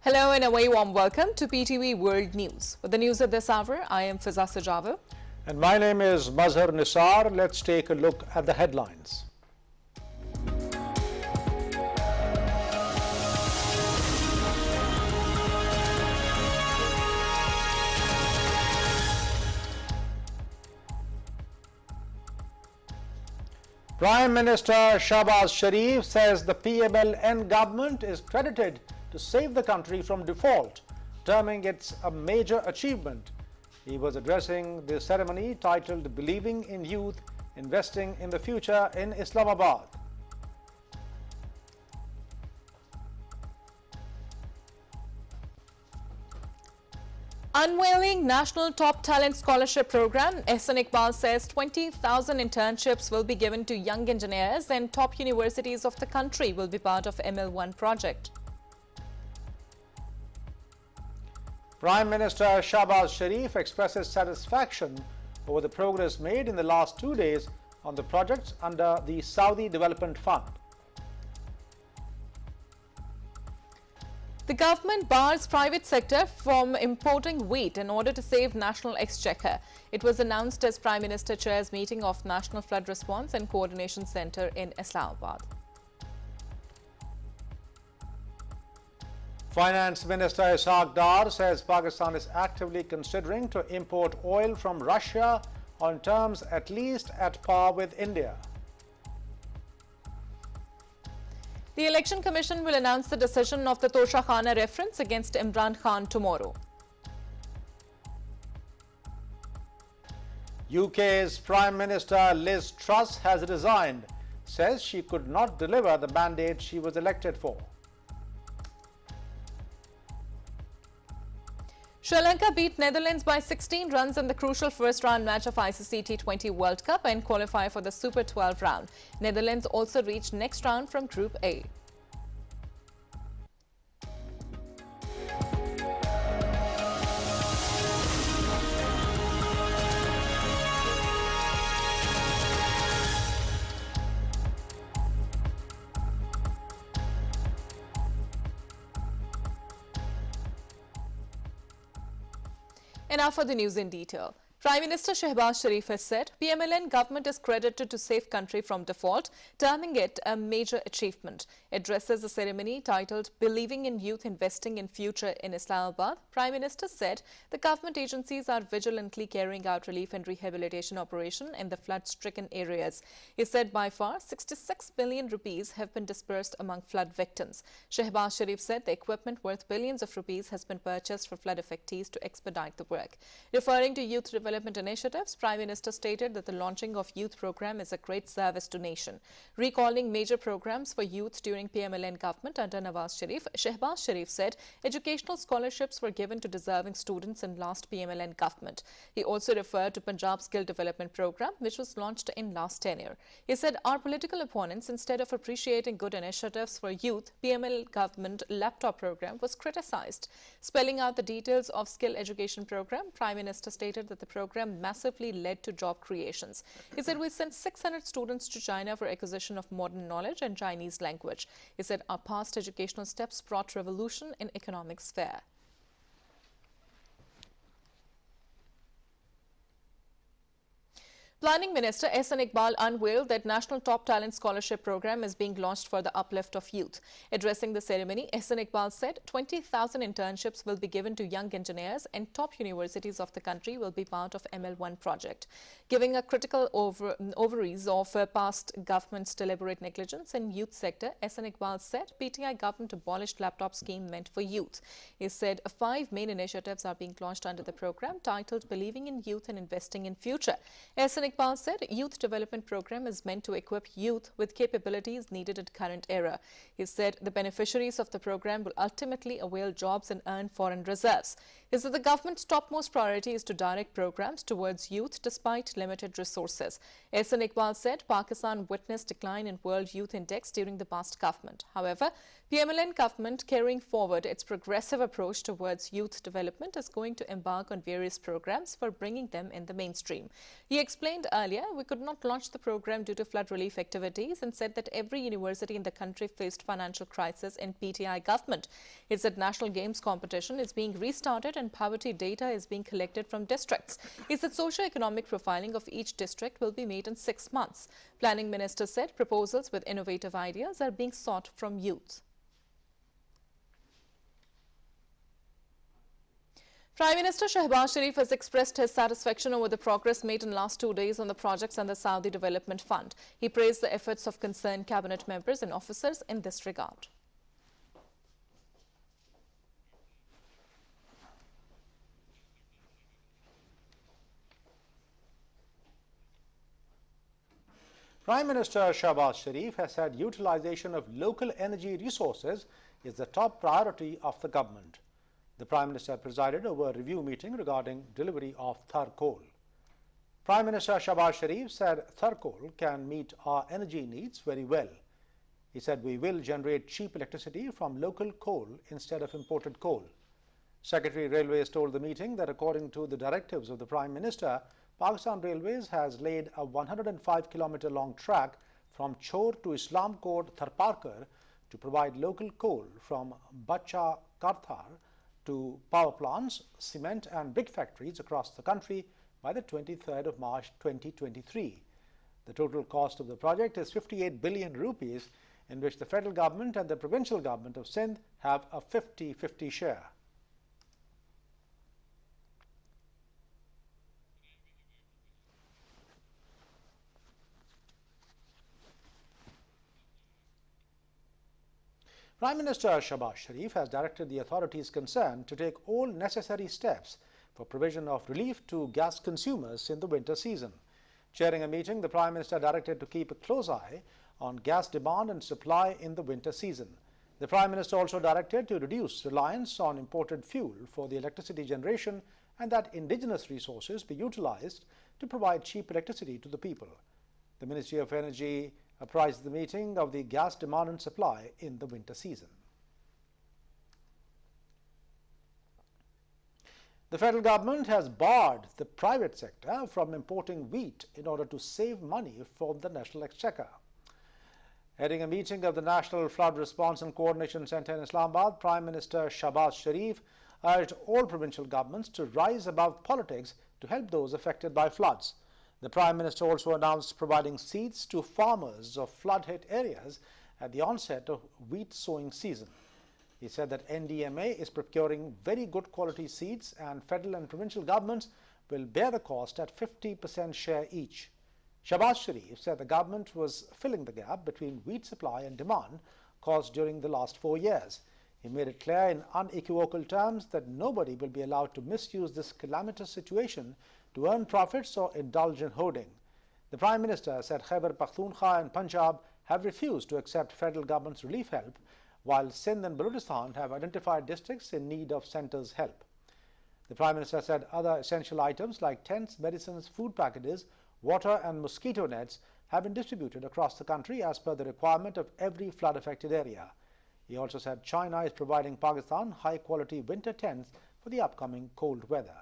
Hello and a very warm welcome to PTV World News. With the news at this hour, I am Fiza Sajava. And my name is Mazhar Nisar. Let's take a look at the headlines. Prime Minister Shahbaz Sharif says the PMLN government is credited to save the country from default, terming it a major achievement. He was addressing the ceremony titled Believing in Youth, Investing in the Future in Islamabad. Unveiling National Top Talent Scholarship Program, Ehsan Iqbal says 20,000 internships will be given to young engineers and top universities of the country will be part of ML1 project. Prime Minister Shahbaz Sharif expresses satisfaction over the progress made in the last 2 days on the projects under the Saudi Development Fund. The government bars private sector from importing wheat in order to save national exchequer. It was announced as Prime Minister chairs meeting of National Flood Response and Coordination Centre in Islamabad. Finance Minister Ishaq Dar says Pakistan is actively considering to import oil from Russia on terms at least at par with India. The Election Commission will announce the decision of the Tosha Khana reference against Imran Khan tomorrow. UK's Prime Minister Liz Truss has resigned, says she could not deliver the mandate she was elected for. Sri Lanka beat Netherlands by 16 runs in the crucial first-round match of ICC T20 World Cup and qualify for the Super 12 round. Netherlands also reached next round from Group A. And now for the news in detail. Prime Minister Shahbaz Sharif has said PMLN government is credited to save country from default, terming it a major achievement. Addresses a ceremony titled Believing in Youth, Investing in Future in Islamabad, Prime Minister said the government agencies are vigilantly carrying out relief and rehabilitation operation in the flood-stricken areas. He said by far 66 billion rupees have been dispersed among flood victims. Shahbaz Sharif said the equipment worth billions of rupees has been purchased for flood affectees to expedite the work. Referring to youth development initiatives, Prime Minister stated that the launching of youth program is a great service to nation. Recalling major programs for youth during PMLN government under Nawaz Sharif, Shahbaz Sharif said educational scholarships were given to deserving students in last PMLN government. He also referred to Punjab Skill Development Program, which was launched in last tenure. He said our political opponents, instead of appreciating good initiatives for youth, PML government laptop program was criticized. Spelling out the details of skill education program, Prime Minister stated that the program massively led to job creations. He said we sent 600 students to China for acquisition of modern knowledge and Chinese language. He said our past educational steps brought revolution in economic sphere. Planning Minister Ehsan Iqbal unveiled that National Top Talent Scholarship Program is being launched for the uplift of youth. Addressing the ceremony, Ehsan Iqbal said 20,000 internships will be given to young engineers and top universities of the country will be part of ML1 project. Giving a critical overview of past government's deliberate negligence in youth sector, Ehsan Iqbal said PTI government abolished laptop scheme meant for youth. He said 5 main initiatives are being launched under the program titled Believing in Youth and Investing in Future. Ehsan Iqbal said youth development program is meant to equip youth with capabilities needed in current era. He said the beneficiaries of the program will ultimately avail jobs and earn foreign reserves. He said the government's topmost priority is to direct programs towards youth despite limited resources. Ehsan Iqbal said Pakistan witnessed decline in World Youth Index during the past government. However, PMLN government carrying forward its progressive approach towards youth development is going to embark on various programs for bringing them in the mainstream. He explained explained earlier, we could not launch the program due to flood relief activities and said that every university in the country faced financial crisis in PTI government. It said national games competition is being restarted and poverty data is being collected from districts. He said socio-economic profiling of each district will be made in 6 months. Planning Minister said proposals with innovative ideas are being sought from youth. Prime Minister Shehbaz Sharif has expressed his satisfaction over the progress made in last 2 days on the projects and the Saudi Development Fund. He praised the efforts of concerned cabinet members and officers in this regard. Prime Minister Shehbaz Sharif has said utilization of local energy resources is the top priority of the government. The Prime Minister presided over a review meeting regarding delivery of Thar coal. Prime Minister Shehbaz Sharif said Thar coal can meet our energy needs very well. He said we will generate cheap electricity from local coal instead of imported coal. Secretary Railways told the meeting that according to the directives of the Prime Minister, Pakistan Railways has laid a 105-kilometer long track from Chor to Islam Court Tharparkar to provide local coal from Bacha Karthar to power plants, cement and brick factories across the country by the 23rd of March 2023. The total cost of the project is 58 billion rupees, in which the federal government and the provincial government of Sindh have a 50-50 share. Prime Minister Shehbaz Sharif has directed the authorities concerned to take all necessary steps for provision of relief to gas consumers in the winter season. Chairing a meeting, the Prime Minister directed to keep a close eye on gas demand and supply in the winter season. The Prime Minister also directed to reduce reliance on imported fuel for the electricity generation and that indigenous resources be utilized to provide cheap electricity to the people. The Ministry of Energy apprised the meeting of the gas demand and supply in the winter season. The federal government has barred the private sector from importing wheat in order to save money from the national exchequer. Heading a meeting of the National Flood Response and Coordination Centre in Islamabad, Prime Minister Shehbaz Sharif urged all provincial governments to rise above politics to help those affected by floods. The Prime Minister also announced providing seeds to farmers of flood-hit areas at the onset of wheat sowing season. He said that NDMA is procuring very good quality seeds and federal and provincial governments will bear the cost at 50% share each. Shehbaz Sharif said the government was filling the gap between wheat supply and demand caused during the last 4 years. He made it clear in unequivocal terms that nobody will be allowed to misuse this calamitous situation to earn profits or indulge in hoarding. The Prime Minister said Khyber Pakhtunkhwa and Punjab have refused to accept federal government's relief help, while Sindh and Balochistan have identified districts in need of centre's help. The Prime Minister said other essential items like tents, medicines, food packages, water and mosquito nets have been distributed across the country as per the requirement of every flood-affected area. He also said China is providing Pakistan high-quality winter tents for the upcoming cold weather.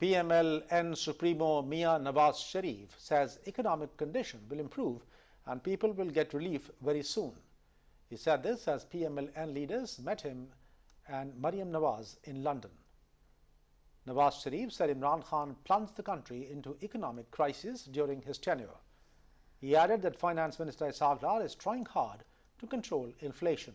PML-N Supremo Mia Nawaz Sharif says economic condition will improve and people will get relief very soon. He said this as PML-N leaders met him and Maryam Nawaz in London. Nawaz Sharif said Imran Khan plunged the country into economic crisis during his tenure. He added that Finance Minister Ishaq Dar is trying hard to control inflation.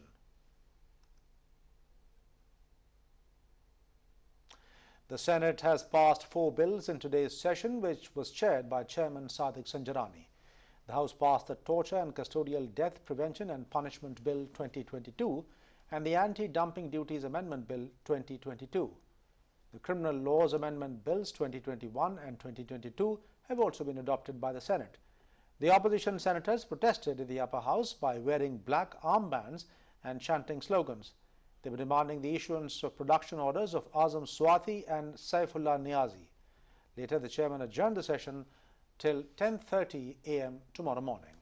The Senate has passed 4 bills in today's session, which was chaired by Chairman Sadiq Sanjarani. The House passed the Torture and Custodial Death Prevention and Punishment Bill 2022 and the Anti-Dumping Duties Amendment Bill 2022. The Criminal Laws Amendment Bills 2021 and 2022 have also been adopted by the Senate. The opposition senators protested in the upper house by wearing black armbands and chanting slogans. They were demanding the issuance of production orders of Azam Swati and Saifullah Niazi. Later, the chairman adjourned the session till 10:30 a.m. tomorrow morning.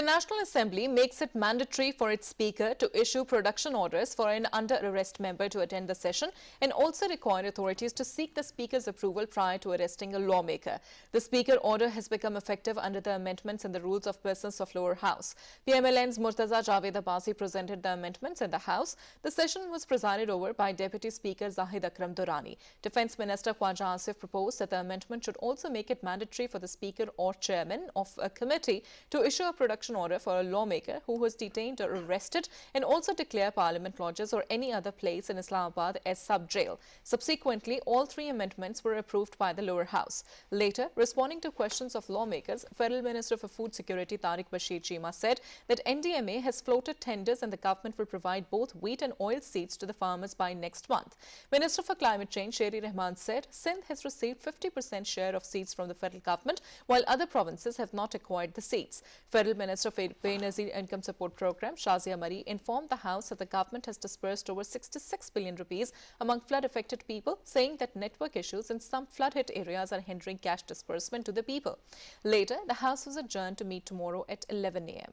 The National Assembly makes it mandatory for its Speaker to issue production orders for an under-arrest member to attend the session and also require authorities to seek the Speaker's approval prior to arresting a lawmaker. The Speaker order has become effective under the amendments in the Rules of Business of Lower House. PMLN's Murtaza Javed Abbasi presented the amendments in the House. The session was presided over by Deputy Speaker Zahid Akram Durrani. Defence Minister Khwaja Asif proposed that the amendment should also make it mandatory for the Speaker or Chairman of a committee to issue a production order for a lawmaker who was detained or arrested and also declare Parliament lodges or any other place in Islamabad as sub-jail. Subsequently, all three amendments were approved by the lower house. Later, responding to questions of lawmakers, Federal Minister for Food Security Tariq Bashir Cheema said that NDMA has floated tenders and the government will provide both wheat and oil seeds to the farmers by next month. Minister for Climate Change Sherry Rahman said Sindh has received 50% share of seeds from the federal government while other provinces have not acquired the seeds. Federal Minister for Benazir Income Support Program Shazia Mari informed the House that the government has disbursed over 66 billion rupees among flood-affected people, saying that network issues in some flood-hit areas are hindering cash disbursement to the people. Later, the House was adjourned to meet tomorrow at 11 a.m.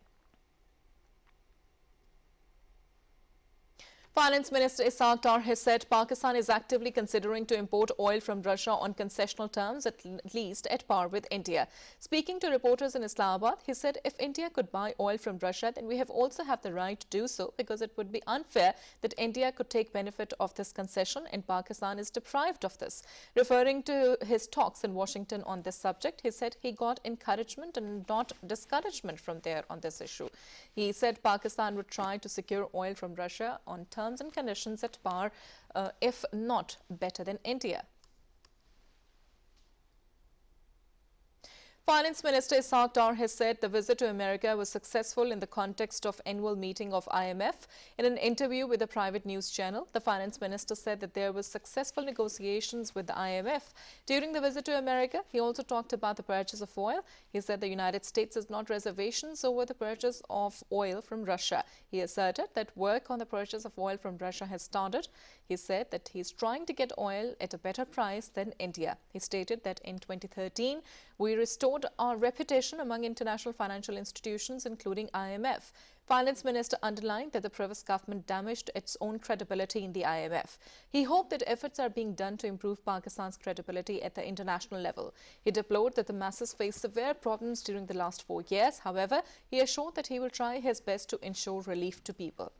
Finance Minister Ishaq Dar has said Pakistan is actively considering to import oil from Russia on concessional terms, at least at par with India. Speaking to reporters in Islamabad, he said if India could buy oil from Russia, then we also have the right to do so because it would be unfair that India could take benefit of this concession and Pakistan is deprived of this. Referring to his talks in Washington on this subject, he said he got encouragement and not discouragement from there on this issue. He said Pakistan would try to secure oil from Russia on terms and conditions at par, if not better than India. Finance Minister Ishaq Dar has said the visit to America was successful in the context of annual meeting of IMF. In an interview with a private news channel, the Finance Minister said that there was successful negotiations with the IMF. During the visit to America, he also talked about the purchase of oil. He said the United States has not reservations over the purchase of oil from Russia. He asserted that work on the purchase of oil from Russia has started. He said that he is trying to get oil at a better price than India. He stated that in 2013, we restored our reputation among international financial institutions, including IMF. Finance Minister underlined that the previous government damaged its own credibility in the IMF. He hoped that efforts are being done to improve Pakistan's credibility at the international level. He deplored that the masses faced severe problems during the last 4 years. However, he assured that he will try his best to ensure relief to people.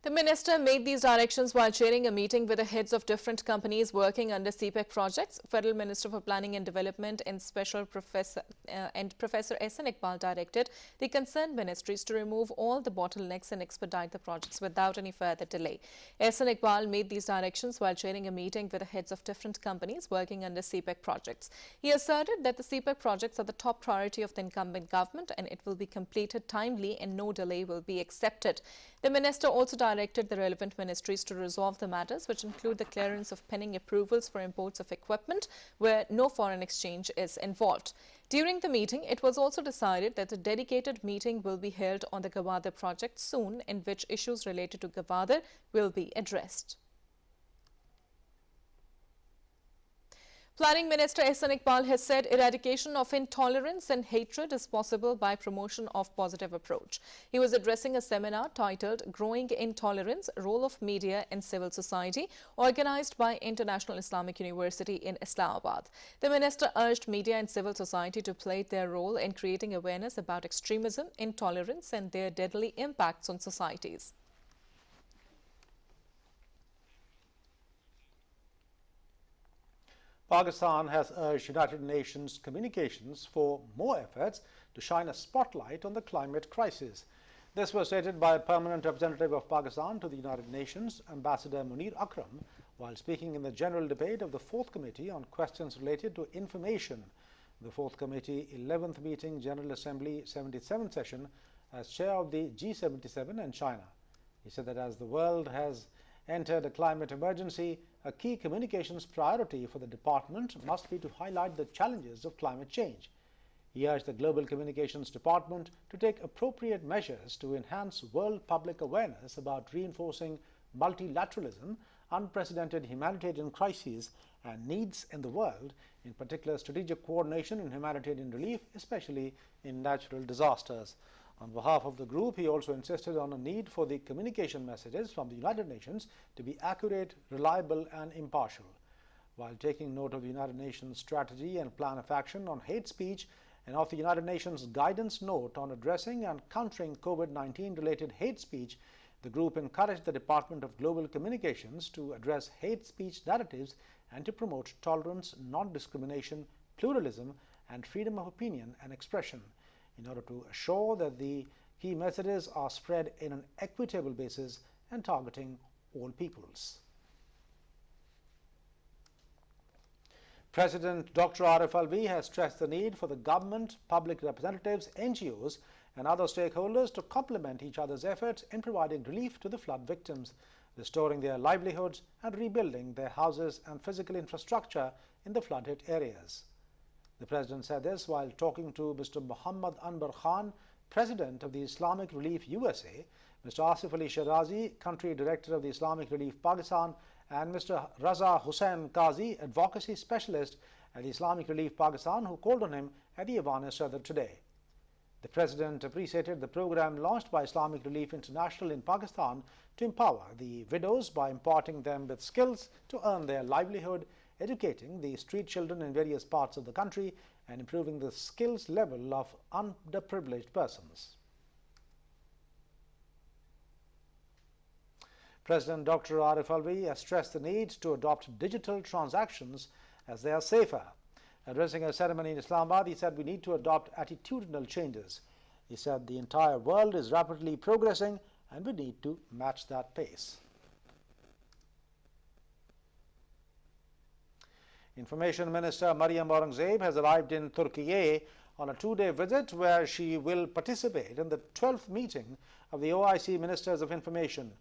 The minister made these directions while chairing a meeting with the heads of different companies working under CPEC projects. Federal Minister for Planning and Development and Professor S.N. Iqbal directed the concerned ministries to remove all the bottlenecks and expedite the projects without any further delay. S.N. Iqbal made these directions while chairing a meeting with the heads of different companies working under CPEC projects. He asserted that the CPEC projects are the top priority of the incumbent government and it will be completed timely and no delay will be accepted. The minister also directed the relevant ministries to resolve the matters, which include the clearance of pending approvals for imports of equipment where no foreign exchange is involved. During the meeting, it was also decided that a dedicated meeting will be held on the Gwadar project soon, in which issues related to Gwadar will be addressed. Planning Minister S.N. Iqbal has said eradication of intolerance and hatred is possible by promotion of positive approach. He was addressing a seminar titled Growing Intolerance, Role of Media in Civil Society, organized by International Islamic University in Islamabad. The minister urged media and civil society to play their role in creating awareness about extremism, intolerance and their deadly impacts on societies. Pakistan has urged United Nations communications for more efforts to shine a spotlight on the climate crisis. This was stated by a permanent representative of Pakistan to the United Nations, Ambassador Munir Akram, while speaking in the general debate of the 4th Committee on questions related to information. The 4th Committee 11th meeting General Assembly 77th session as chair of the G77 and China. He said that as the world has entered a climate emergency, a key communications priority for the department must be to highlight the challenges of climate change. He urged the Global Communications Department to take appropriate measures to enhance world public awareness about reinforcing multilateralism unprecedented humanitarian crises and needs in the world, in particular strategic coordination in humanitarian relief, especially in natural disasters. On behalf of the group, he also insisted on a need for the communication messages from the United Nations to be accurate, reliable, and impartial. While taking note of the United Nations strategy and plan of action on hate speech and of the United Nations guidance note on addressing and countering COVID-19 related hate speech, the group encouraged the Department of Global Communications to address hate speech narratives and to promote tolerance, non-discrimination, pluralism, and freedom of opinion and expression in order to assure that the key messages are spread in an equitable basis and targeting all peoples. President Dr. Arif Alvi has stressed the need for the government, public representatives, NGOs, and other stakeholders to complement each other's efforts in providing relief to the flood victims, restoring their livelihoods, and rebuilding their houses and physical infrastructure in the flood-hit areas. The President said this while talking to Mr. Muhammad Anwar Khan, President of the Islamic Relief USA, Mr. Asif Ali Shirazi, Country Director of the Islamic Relief Pakistan, and Mr. Raza Hussain Qazi, Advocacy Specialist at the Islamic Relief Pakistan, who called on him at the Ivana Sadr today. The President appreciated the program launched by Islamic Relief International in Pakistan to empower the widows by imparting them with skills to earn their livelihood, educating the street children in various parts of the country, and improving the skills level of underprivileged persons. President Dr. Arif Alvi has stressed the need to adopt digital transactions as they are safer. Addressing a ceremony in Islamabad, he said we need to adopt attitudinal changes. He said the entire world is rapidly progressing and we need to match that pace. Information Minister Maryam Aurangzeb has arrived in Turkey on a two-day visit where she will participate in the 12th meeting of the OIC Ministers of Information.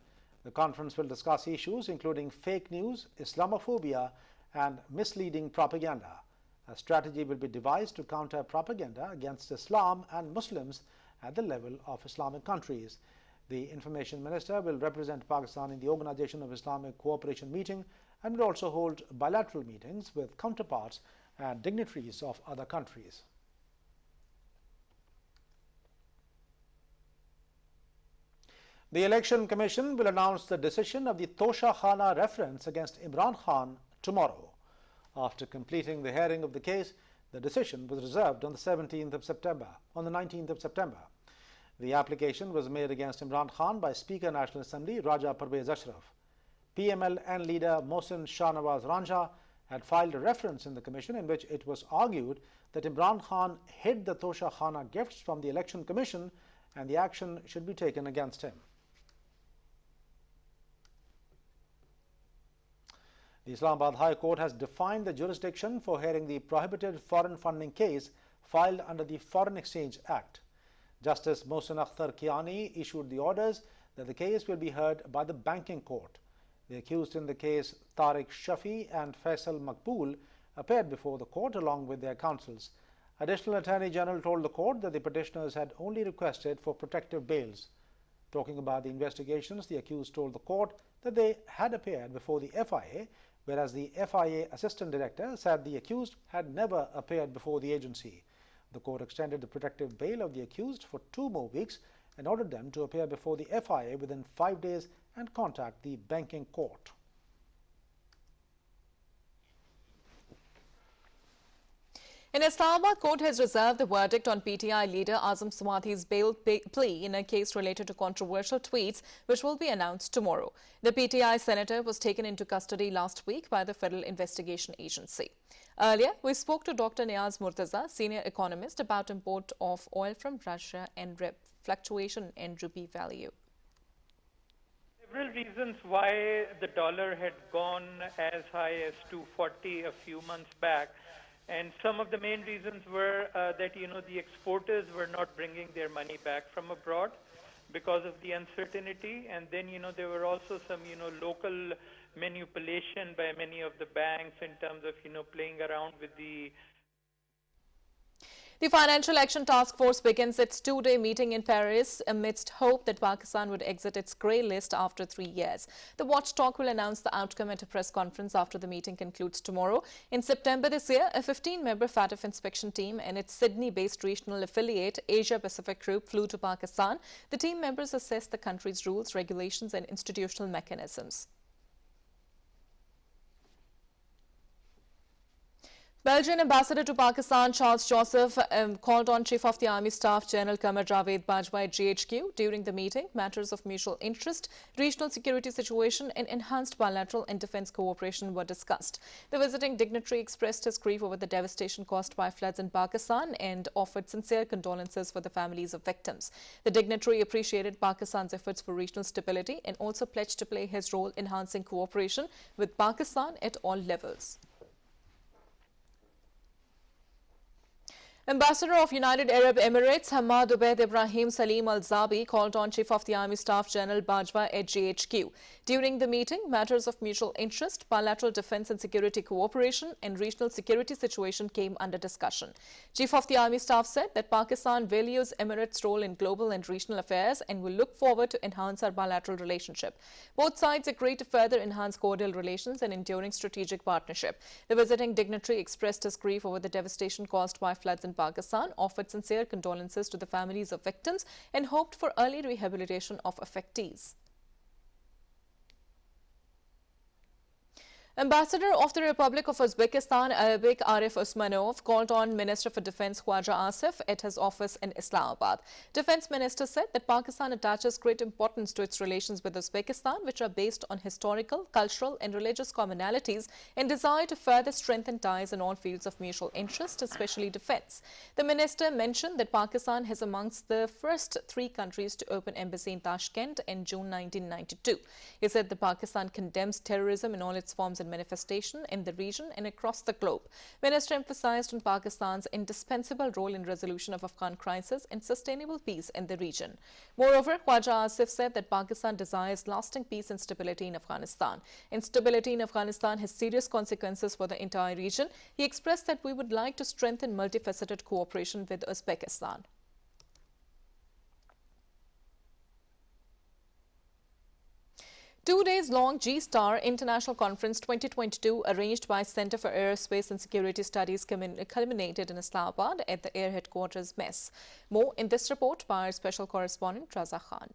The conference will discuss issues including fake news, Islamophobia, and misleading propaganda. A strategy will be devised to counter propaganda against Islam and Muslims at the level of Islamic countries. The Information Minister will represent Pakistan in the Organization of Islamic Cooperation meeting and will also hold bilateral meetings with counterparts and dignitaries of other countries. The Election Commission will announce the decision of the Tosha Khana reference against Imran Khan tomorrow. After completing the hearing of the case, the decision was reserved on the 19th of September. The application was made against Imran Khan by Speaker National Assembly Raja Parvez Ashraf. PMLN leader Mohsin Shahnawaz Ranjha had filed a reference in the commission in which it was argued that Imran Khan hid the Tosha Khana gifts from the Election Commission and the action should be taken against him. The Islamabad High Court has defined the jurisdiction for hearing the prohibited foreign funding case filed under the Foreign Exchange Act. Justice Mohsen Akhtar Kiani issued the orders that the case will be heard by the Banking Court. The accused in the case, Tariq Shafi and Faisal Maqbool, appeared before the court along with their counsels. Additional Attorney General told the court that the petitioners had only requested for protective bails. Talking about the investigations, the accused told the court that they had appeared before the FIA, whereas the FIA Assistant Director said the accused had never appeared before the agency. The court extended the protective bail of the accused for 2 more weeks and ordered them to appear before the FIA within 5 days and contact the Banking Court. In Islamabad, court has reserved the verdict on PTI leader Azam Sawati's bail plea in a case related to controversial tweets, which will be announced tomorrow. The PTI senator was taken into custody last week by the Federal Investigation Agency. Earlier, we spoke to Dr. Niaz Murtaza, senior economist, about import of oil from Russia and fluctuation in rupee value. Several reasons why the dollar had gone as high as 240 a few months back. And some of the main reasons were that, the exporters were not bringing their money back from abroad because of the uncertainty. And then, there were also some, local manipulation by many of the banks in terms of, playing around with the The Financial Action Task Force begins its two-day meeting in Paris amidst hope that Pakistan would exit its grey list after 3 years. The watchdog will announce the outcome at a press conference after the meeting concludes tomorrow. In September this year, a 15-member FATF inspection team and its Sydney-based regional affiliate, Asia Pacific Group, flew to Pakistan. The team members assessed the country's rules, regulations and institutional mechanisms. Belgian ambassador to Pakistan Charles Joseph called on Chief of the Army Staff General Qamar Javed Bajwa at GHQ. During the meeting, matters of mutual interest, regional security situation and enhanced bilateral and defence cooperation were discussed. The visiting dignitary expressed his grief over the devastation caused by floods in Pakistan and offered sincere condolences for the families of victims. The dignitary appreciated Pakistan's efforts for regional stability and also pledged to play his role enhancing cooperation with Pakistan at all levels. Ambassador of United Arab Emirates Hamad Ubaid Ibrahim Salim Al-Zabi called on Chief of the Army Staff General Bajwa at GHQ. During the meeting, matters of mutual interest, bilateral defence and security cooperation and regional security situation came under discussion. Chief of the Army Staff said that Pakistan values Emirates' role in global and regional affairs and will look forward to enhance our bilateral relationship. Both sides agreed to further enhance cordial relations and enduring strategic partnership. The visiting dignitary expressed his grief over the devastation caused by floods in Pakistan, offered sincere condolences to the families of victims and hoped for early rehabilitation of affectees. Ambassador of the Republic of Uzbekistan Arabic Arif Usmanov called on Minister for Defence Khwaja Asif at his office in Islamabad. Defence Minister said that Pakistan attaches great importance to its relations with Uzbekistan, which are based on historical, cultural and religious commonalities and desire to further strengthen ties in all fields of mutual interest, especially defence. The minister mentioned that Pakistan is amongst the first 3 countries to open embassy in Tashkent in June 1992. He said that Pakistan condemns terrorism in all its forms and manifestation in the region and across the globe. Minister emphasized on Pakistan's indispensable role in resolution of Afghan crisis and sustainable peace in the region. Moreover, Khwaja Asif said that Pakistan desires lasting peace and stability in Afghanistan. Instability in Afghanistan has serious consequences for the entire region. He expressed that we would like to strengthen multifaceted cooperation with Uzbekistan. Two-days-long G-Star International Conference 2022 arranged by Center for Aerospace and Security Studies culminated in Islamabad at the Air Headquarters Mess. More in this report by our special correspondent Raza Khan.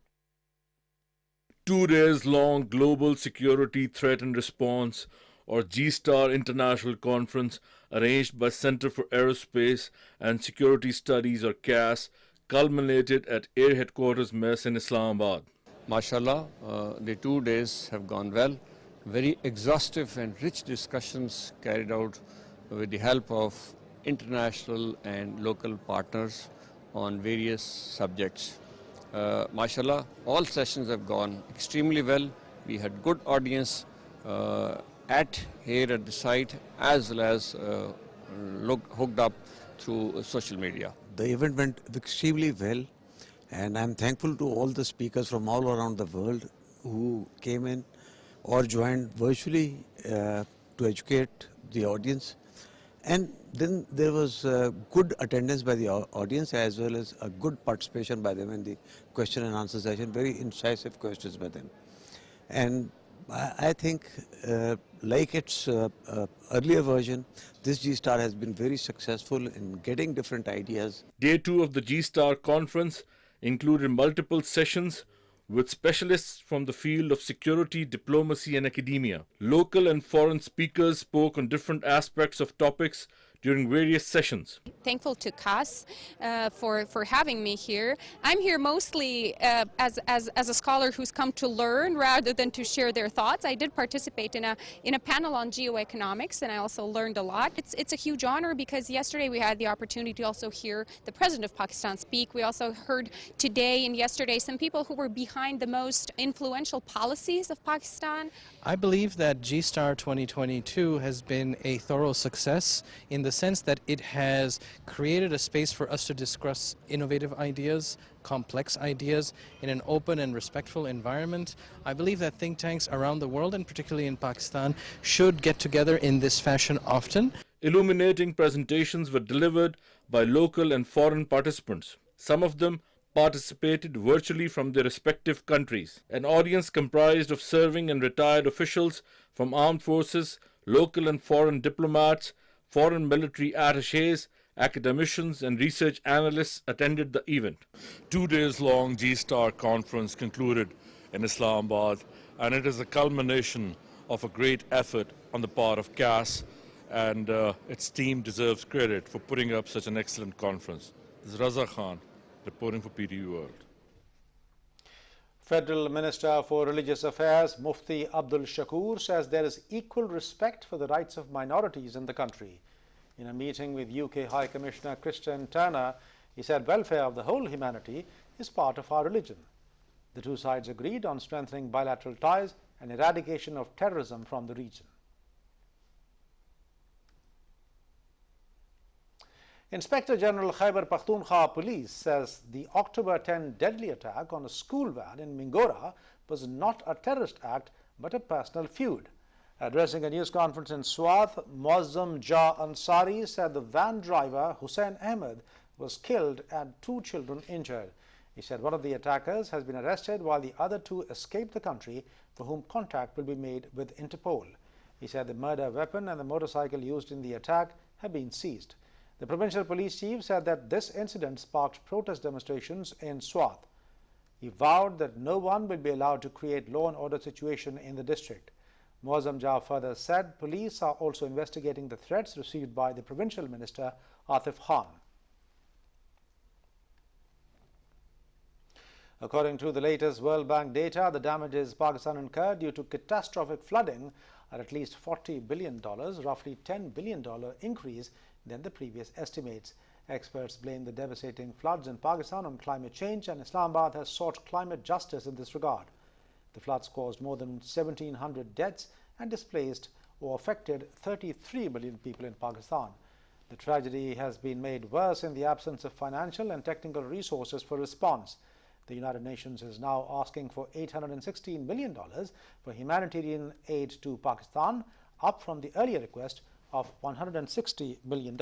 2 days long Global Security Threat and Response or G-Star International Conference arranged by Center for Aerospace and Security Studies or CAS culminated at Air Headquarters Mess in Islamabad. Mashallah, the 2 days have gone well. Very exhaustive and rich discussions carried out with the help of international and local partners on various subjects. Mashallah, all sessions have gone extremely well. We had good audience here at the site as well as hooked up through social media. The event went extremely well. And I'm thankful to all the speakers from all around the world who came in or joined virtually to educate the audience. And then there was good attendance by the audience as well as a good participation by them in the question and answer session, very incisive questions by them. And I think like its earlier version, this G-Star has been very successful in getting different ideas. Day 2 of the G-Star conference included multiple sessions with specialists from the field of security, diplomacy and academia. Local and foreign speakers spoke on different aspects of topics during various sessions. Thankful to CAS for having me here. I'm here mostly as a scholar who's come to learn rather than to share their thoughts. I did participate in a panel on geoeconomics and I also learned a lot. It's a huge honor because yesterday we had the opportunity to also hear the President of Pakistan speak. We also heard today and yesterday some people who were behind the most influential policies of Pakistan. I believe that G-Star 2022 has been a thorough success in the sense that it has created a space for us to discuss innovative ideas, complex ideas in an open and respectful environment. I believe that think tanks around the world and particularly in Pakistan should get together in this fashion often. Illuminating presentations were delivered by local and foreign participants. Some of them participated virtually from their respective countries. An audience comprised of serving and retired officials from armed forces, local and foreign diplomats, foreign military attachés, academicians and research analysts attended the event. 2 days long G-Star conference concluded in Islamabad, and it is a culmination of a great effort on the part of CAS, and its team deserves credit for putting up such an excellent conference. This is Raza Khan reporting for PTV World. Federal Minister for Religious Affairs Mufti Abdul Shakur says there is equal respect for the rights of minorities in the country. In a meeting with UK High Commissioner Christian Turner, he said welfare of the whole humanity is part of our religion. The two sides agreed on strengthening bilateral ties and eradication of terrorism from the region. Inspector General Khyber Pakhtunkhwa Police says the October 10 deadly attack on a school van in Mingora was not a terrorist act but a personal feud. Addressing a news conference in Swat, Muazzam Jah Ansari said the van driver Hussain Ahmed was killed and 2 children injured. He said one of the attackers has been arrested while the other 2 escaped the country, for whom contact will be made with Interpol. He said the murder weapon and the motorcycle used in the attack have been seized. The provincial police chief said that this incident sparked protest demonstrations in Swat. He vowed that no one will be allowed to create law and order situation in the district. Muazzam Jah further said police are also investigating the threats received by the provincial minister Atif Khan. According to the latest World Bank data, the damages Pakistan incurred due to catastrophic flooding are at least $40 billion, roughly $10 billion increase than the previous estimates. Experts blame the devastating floods in Pakistan on climate change, and Islamabad has sought climate justice in this regard. The floods caused more than 1,700 deaths and displaced or affected 33 million people in Pakistan. The tragedy has been made worse in the absence of financial and technical resources for response. The United Nations is now asking for $816 million for humanitarian aid to Pakistan, up from the earlier request of $160 million.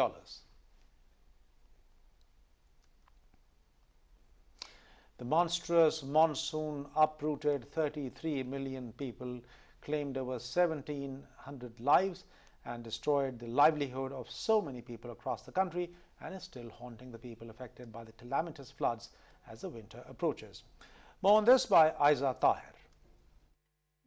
The monstrous monsoon uprooted 33 million people, claimed over 1,700 lives, and destroyed the livelihood of so many people across the country, and is still haunting the people affected by the calamitous floods as the winter approaches. More on this by Aiza Tahir.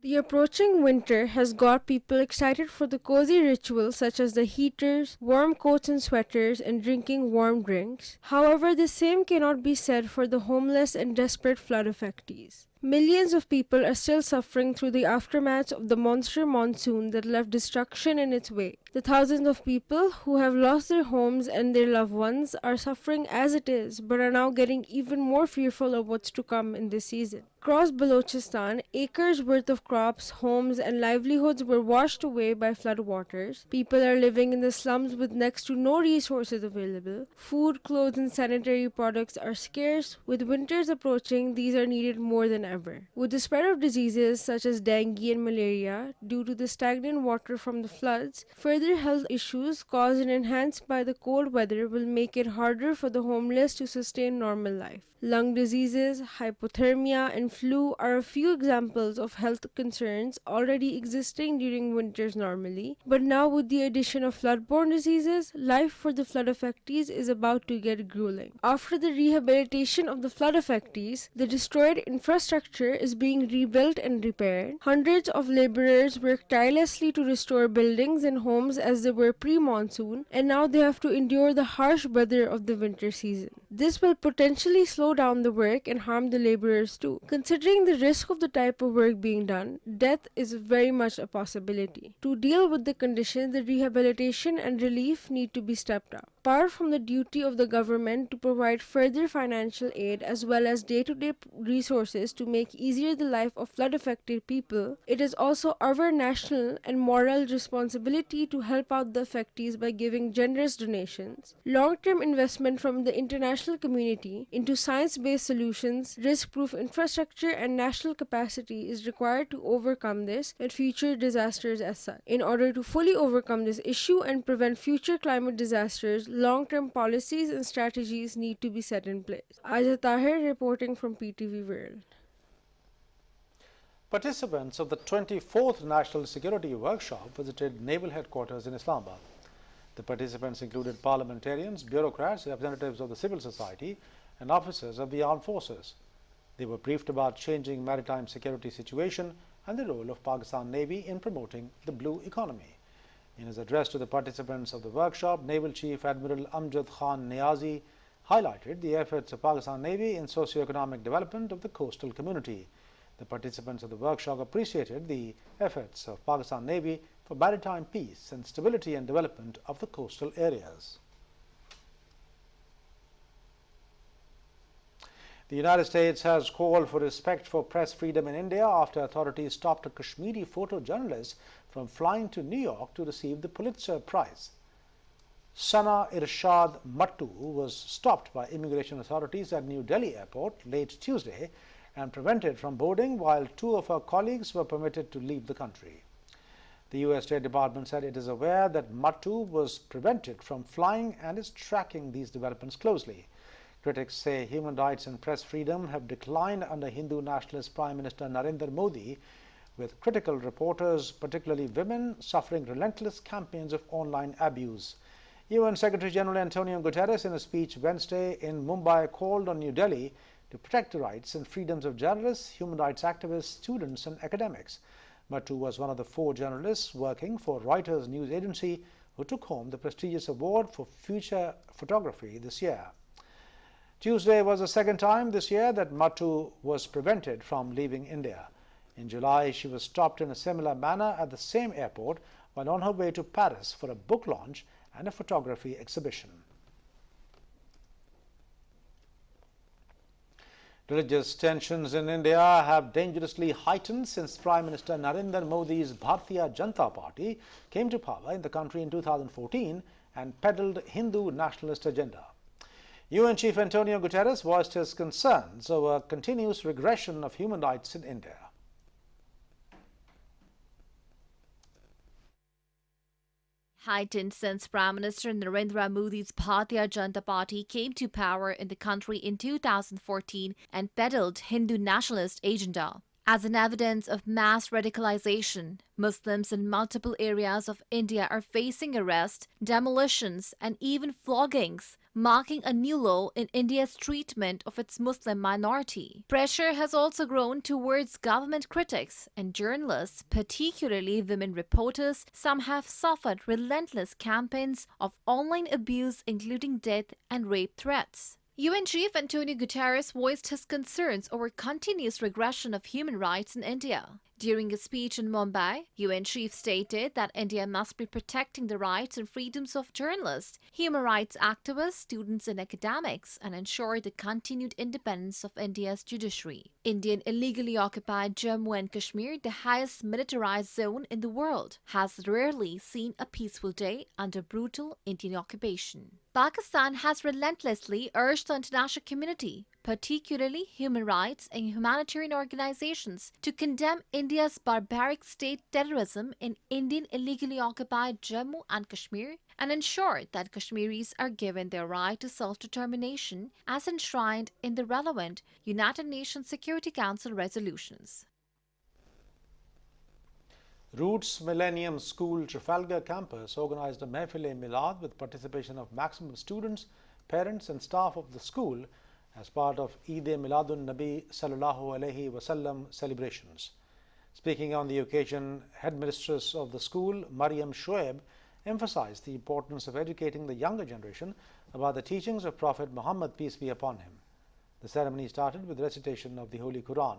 The approaching winter has got people excited for the cozy rituals such as the heaters, warm coats and sweaters, and drinking warm drinks. However, the same cannot be said for the homeless and desperate flood affectees. Millions of people are still suffering through the aftermath of the monster monsoon that left destruction in its wake. The thousands of people who have lost their homes and their loved ones are suffering as it is, but are now getting even more fearful of what's to come in this season. Across Balochistan, acres worth of crops, homes, and livelihoods were washed away by floodwaters. People are living in the slums with next to no resources available. Food, clothes, and sanitary products are scarce. With winters approaching, these are needed more than ever. With the spread of diseases such as dengue and malaria due to the stagnant water from the floods, further health issues caused and enhanced by the cold weather will make it harder for the homeless to sustain normal life. Lung diseases, hypothermia, and flu are a few examples of health concerns already existing during winters normally, but now with the addition of floodborne diseases, life for the flood affectees is about to get grueling. After the rehabilitation of the flood affectees, the destroyed infrastructure is being rebuilt and repaired. Hundreds of laborers work tirelessly to restore buildings and homes as they were pre-monsoon, and now they have to endure the harsh weather of the winter season. This will potentially slow down the work and harm the laborers too. Considering the risk of the type of work being done, death is very much a possibility. To deal with the condition, the rehabilitation and relief need to be stepped up. apart from the duty of the government to provide further financial aid as well as day-to-day resources to make easier the life of flood-affected people, it is also our national and moral responsibility to help out the affectees by giving generous donations. Long-term investment from the international community into science-based solutions, risk-proof infrastructure, and national capacity is required to overcome this and future disasters as such. In order to fully overcome this issue and prevent future climate disasters, long-term policies and strategies need to be set in place. Aja Tahir reporting from PTV World. Participants of the 24th National Security Workshop visited Naval Headquarters in Islamabad. The participants included parliamentarians, bureaucrats, representatives of the civil society, and officers of the armed forces. They were briefed about changing maritime security situation and the role of Pakistan Navy in promoting the blue economy. In his address to the participants of the workshop, Naval Chief Admiral Amjad Khan Niazi highlighted the efforts of Pakistan Navy in socio-economic development of the coastal community. The participants of the workshop appreciated the efforts of Pakistan Navy for maritime peace and stability and development of the coastal areas. The United States has called for respect for press freedom in India after authorities stopped a Kashmiri photojournalist from flying to New York to receive the Pulitzer Prize. Sana Irshad Mattu was stopped by immigration authorities at New Delhi airport late Tuesday and prevented from boarding, while two of her colleagues were permitted to leave the country. The U.S. State Department said it is aware that Mattu was prevented from flying and is tracking these developments closely. Critics say human rights and press freedom have declined under Hindu nationalist Prime Minister Narendra Modi, with critical reporters, particularly women, suffering relentless campaigns of online abuse. UN Secretary General Antonio Guterres, in a speech Wednesday in Mumbai, called on New Delhi to protect the rights and freedoms of journalists, human rights activists, students, and academics. Mattu was one of the 4 journalists working for Reuters news agency who took home the prestigious award for future photography this year. Tuesday was the second time this year that Mattu was prevented from leaving India. In July, she was stopped in a similar manner at the same airport while on her way to Paris for a book launch and a photography exhibition. Religious tensions in India have dangerously heightened since Prime Minister Narendra Modi's Bharatiya Janata Party came to power in the country in 2014 and peddled Hindu nationalist agenda. UN Chief Antonio Guterres voiced his concerns over continuous regression of human rights in India. Heightened since Prime Minister Narendra Modi's Bharatiya Janata Party came to power in the country in 2014 and peddled Hindu nationalist agenda. As an evidence of mass radicalization, Muslims in multiple areas of India are facing arrest, demolitions, and even floggings, marking a new low in India's treatment of its Muslim minority. Pressure has also grown towards government critics and journalists, particularly women reporters. Some have suffered relentless campaigns of online abuse, including death and rape threats. UN Chief Antonio Guterres voiced his concerns over continuous regression of human rights in India. During a speech in Mumbai, UN Chief stated that India must be protecting the rights and freedoms of journalists, human rights activists, students and academics, and ensure the continued independence of India's judiciary. Indian illegally occupied Jammu and Kashmir, the highest militarized zone in the world, has rarely seen a peaceful day under brutal Indian occupation. Pakistan has relentlessly urged the international community, particularly human rights and humanitarian organizations, to condemn India's barbaric state terrorism in Indian illegally occupied Jammu and Kashmir and ensure that Kashmiris are given their right to self-determination as enshrined in the relevant United Nations Security Council resolutions. Roots Millennium School Trafalgar campus organized a Mehfil-e-Milad with participation of maximum students, parents and staff of the school as part of Eid-e-Miladun Nabi Sallallahu Alaihi Wasallam celebrations. Speaking on the occasion, headmistress of the school, Mariam Shoaib, emphasized the importance of educating the younger generation about the teachings of Prophet Muhammad, peace be upon him. The ceremony started with recitation of the Holy Quran.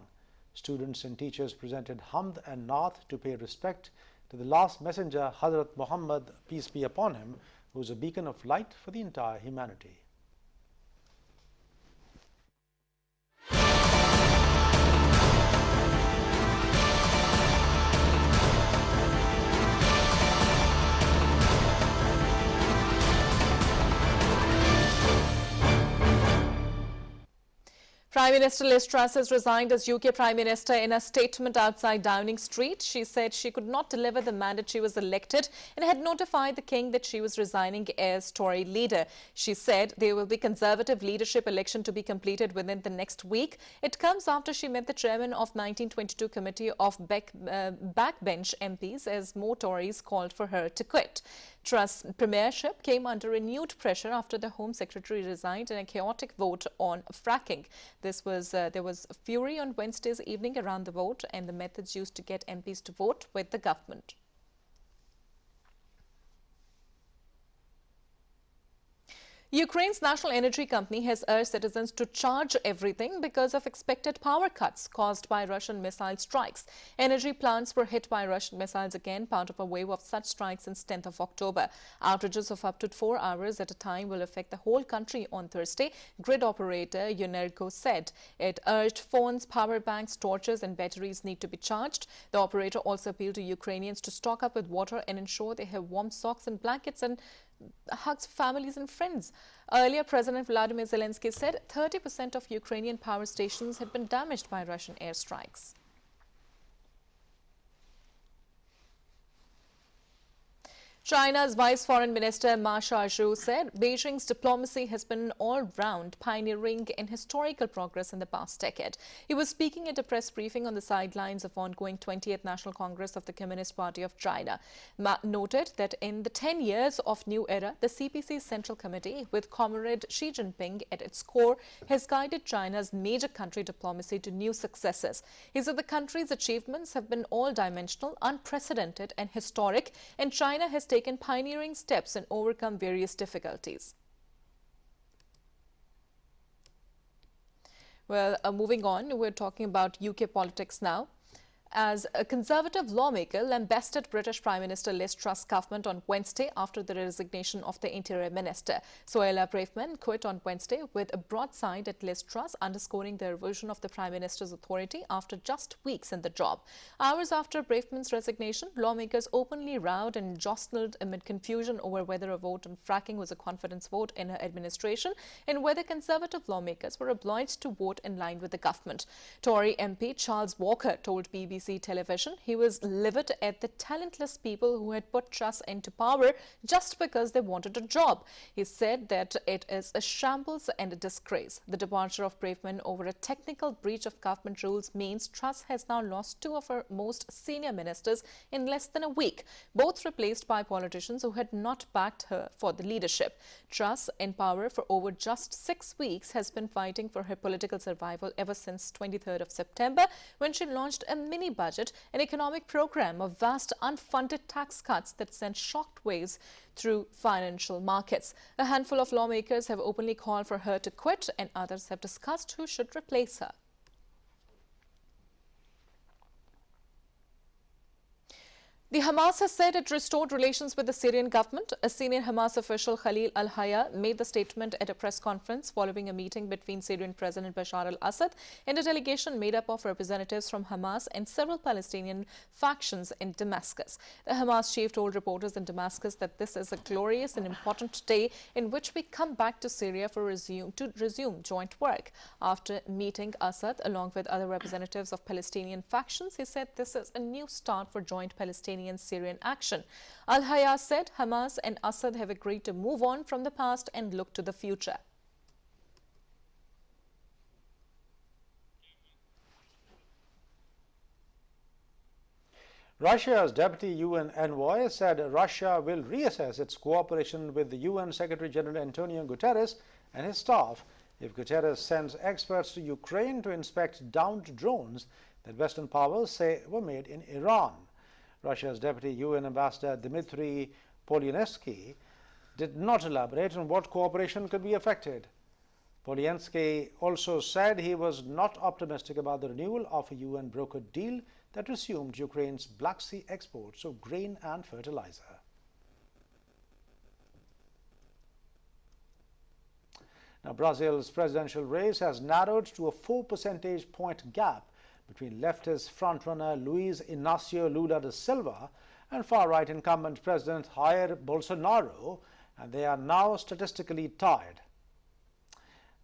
Students and teachers presented Hamd and Naat to pay respect to the last messenger, Hazrat Muhammad, peace be upon him, who is a beacon of light for the entire humanity. Prime Minister Liz Truss has resigned as UK Prime Minister. In a statement outside Downing Street, she said she could not deliver the mandate she was elected and had notified the King that she was resigning as Tory leader. She said there will be Conservative leadership election to be completed within the next week. It comes after she met the chairman of 1922 Committee of Backbench MPs as more Tories called for her to quit. Truss' premiership came under renewed pressure after the Home Secretary resigned in a chaotic vote on fracking. There was fury on Wednesday's evening around the vote and the methods used to get MPs to vote with the government. Ukraine's national energy company has urged citizens to charge everything because of expected power cuts caused by Russian missile strikes. Energy plants were hit by Russian missiles again, part of a wave of such strikes since 10th of October. Outages of up to 4 hours at a time will affect the whole country on Thursday, grid operator Unergo said. It urged phones, power banks, torches and batteries need to be charged. The operator also appealed to Ukrainians to stock up with water and ensure they have warm socks and blankets and hugs families and friends. Earlier, President Vladimir Zelensky said 30% of Ukrainian power stations had been damaged by Russian airstrikes. China's Vice Foreign Minister Ma Xiaozhu said Beijing's diplomacy has been all-round, pioneering in historical progress in the past decade. He was speaking at a press briefing on the sidelines of ongoing 20th National Congress of the Communist Party of China. Ma noted that in the 10 years of new era, the CPC's Central Committee, with Comrade Xi Jinping at its core, has guided China's major country diplomacy to new successes. He said the country's achievements have been all-dimensional, unprecedented and historic, and China has taken pioneering steps and overcome various difficulties. Well, moving on, we're talking about UK politics now. As a Conservative lawmaker lambasted British Prime Minister Liz Truss' government on Wednesday after the resignation of the Interior Minister. Suella Braverman quit on Wednesday with a broadside at Liz Truss, underscoring the erosion of the Prime Minister's authority after just weeks in the job. Hours after Braverman's resignation, lawmakers openly rowed and jostled amid confusion over whether a vote on fracking was a confidence vote in her administration and whether Conservative lawmakers were obliged to vote in line with the government. Tory MP Charles Walker told BBC Television he was livid at the talentless people who had put Truss into power just because they wanted a job. He said that it is a shambles and a disgrace. The departure of Braverman over a technical breach of government rules means Truss has now lost 2 of her most senior ministers in less than a week, both replaced by politicians who had not backed her for the leadership. Truss, in power for over just 6 weeks, has been fighting for her political survival ever since 23rd of September, when she launched a mini budget, an economic program of vast unfunded tax cuts that sent shock waves through financial markets. A handful of lawmakers have openly called for her to quit, and others have discussed who should replace her. The Hamas has said it restored relations with the Syrian government. A senior Hamas official, Khalil al-Hayya, made the statement at a press conference following a meeting between Syrian President Bashar al-Assad and a delegation made up of representatives from Hamas and several Palestinian factions in Damascus. The Hamas chief told reporters in Damascus that this is a glorious and important day in which we come back to Syria to resume joint work. After meeting Assad along with other representatives of Palestinian factions, he said this is a new start for joint Palestinian-Syrian action. Al-Hayya said Hamas and Assad have agreed to move on from the past and look to the future. Russia's deputy UN envoy said Russia will reassess its cooperation with the UN Secretary-General Antonio Guterres and his staff if Guterres sends experts to Ukraine to inspect downed drones that Western powers say were made in Iran. Russia's deputy UN ambassador Dmitry Polyansky did not elaborate on what cooperation could be affected. Polyansky also said he was not optimistic about the renewal of a UN brokered deal that resumed Ukraine's Black Sea exports of grain and fertilizer. Now, Brazil's presidential race has narrowed to a 4 percentage point gap between leftist frontrunner Luiz Inácio Lula da Silva and far-right incumbent President Jair Bolsonaro, and they are now statistically tied.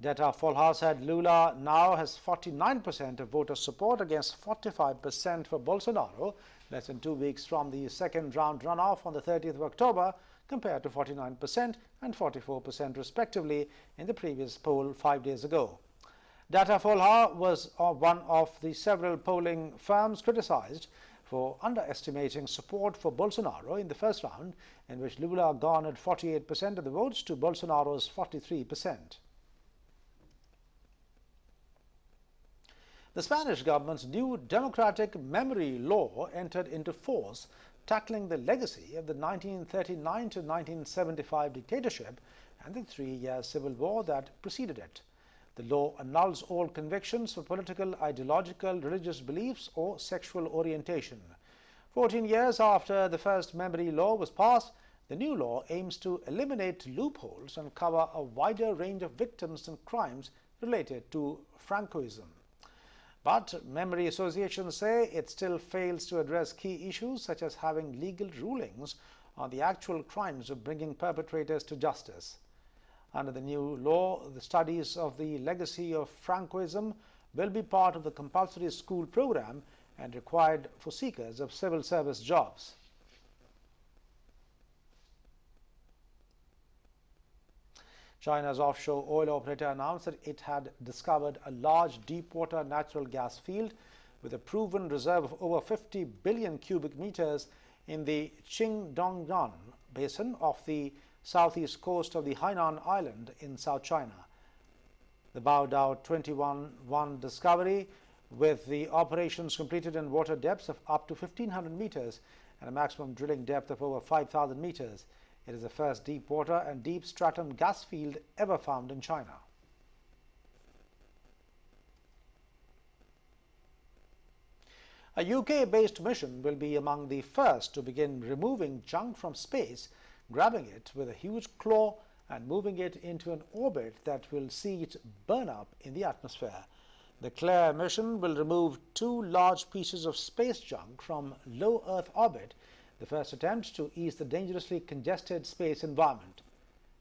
Datafolha said Lula now has 49% of voter support against 45% for Bolsonaro, less than 2 weeks from the second round runoff on the 30th of October, compared to 49% and 44% respectively in the previous poll 5 days ago. Datafolha was one of the several polling firms criticized for underestimating support for Bolsonaro in the first round, in which Lula garnered 48% of the votes to Bolsonaro's 43%. The Spanish government's new democratic memory law entered into force, tackling the legacy of the 1939 to 1975 dictatorship and the 3-year civil war that preceded it. The law annuls all convictions for political, ideological, religious beliefs or sexual orientation. 14 years after the first memory law was passed, the new law aims to eliminate loopholes and cover a wider range of victims and crimes related to Francoism. But memory associations say it still fails to address key issues such as having legal rulings on the actual crimes of bringing perpetrators to justice. Under the new law, the studies of the legacy of Francoism will be part of the compulsory school program and required for seekers of civil service jobs. China's offshore oil operator announced that it had discovered a large deep-water natural gas field with a proven reserve of over 50 billion cubic meters in the Qingdongnan basin off the southeast coast of the Hainan Island in South China. The Baodao 21-1 discovery, with the operations completed in water depths of up to 1,500 meters and a maximum drilling depth of over 5,000 meters, it is the first deep water and deep stratum gas field ever found in China. A UK-based mission will be among the first to begin removing junk from space, grabbing it with a huge claw and moving it into an orbit that will see it burn up in the atmosphere. The Claire mission will remove 2 large pieces of space junk from low Earth orbit, the first attempt to ease the dangerously congested space environment.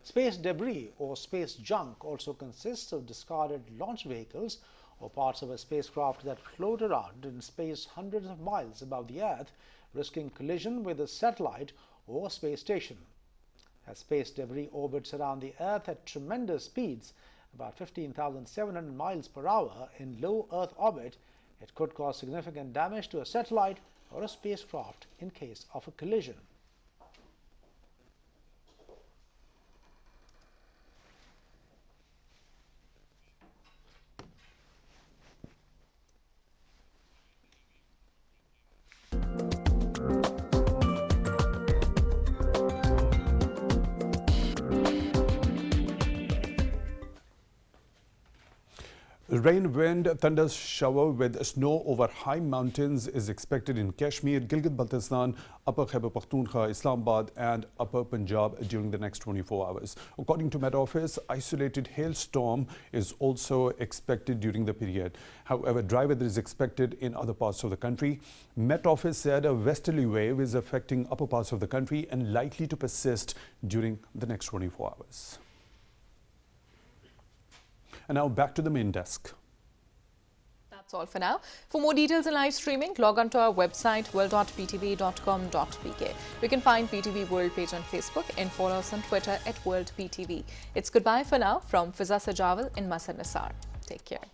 Space debris or space junk also consists of discarded launch vehicles or parts of a spacecraft that float around in space hundreds of miles above the Earth, risking collision with a satellite or space station. As space debris orbits around the Earth at tremendous speeds, about 15,700 miles per hour in low Earth orbit, it could cause significant damage to a satellite or a spacecraft in case of a collision. Rain, wind, thunder shower with snow over high mountains is expected in Kashmir, Gilgit-Baltistan, Upper Khyber Pakhtunkhwa, Islamabad and Upper Punjab during the next 24 hours. According to Met Office, isolated hailstorm is also expected during the period. However, dry weather is expected in other parts of the country. Met Office said a westerly wave is affecting upper parts of the country and likely to persist during the next 24 hours. And now back to the main desk. That's all for now. For more details and live streaming, log on to our website world.ptv.com.pk. You can find PTV World page on Facebook and follow us on Twitter @WorldPTV. It's goodbye for now from Fiza Sajawal and Masar Nisar. Take care.